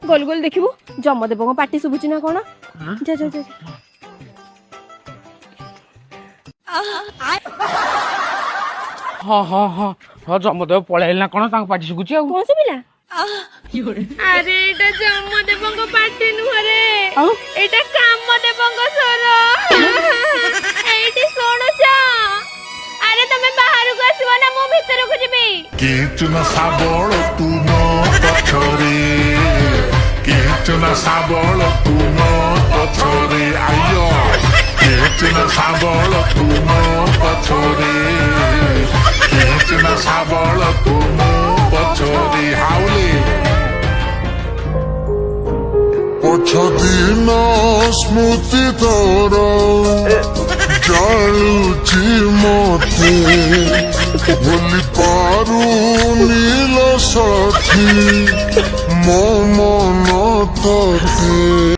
गोल गोल देखिबू जमदेव को पार्टी सुबुची ना कोन जा जा जा हाँ हाँ हाँ हाँ जमदेव पळेल ना कोन तांग पार्टी सुबुची आ कौन सुबिला अरे एटा जमदेव को पार्टी नुह रे एटा कामदेव को सोर एटी सोणुचा अरे तमे बाहर को आसीबो ना मो भीतर को जिबी केचुना साबळ तू नो पछरे केचुना साबळ तू नो पछरे आयो केचुना साबळ तू नो पछरे केचुना साबळ तू नो पछरे हाउले पछदिन स्मृति तोर जालुची मते भूली पारू नील साथी मो मन तते।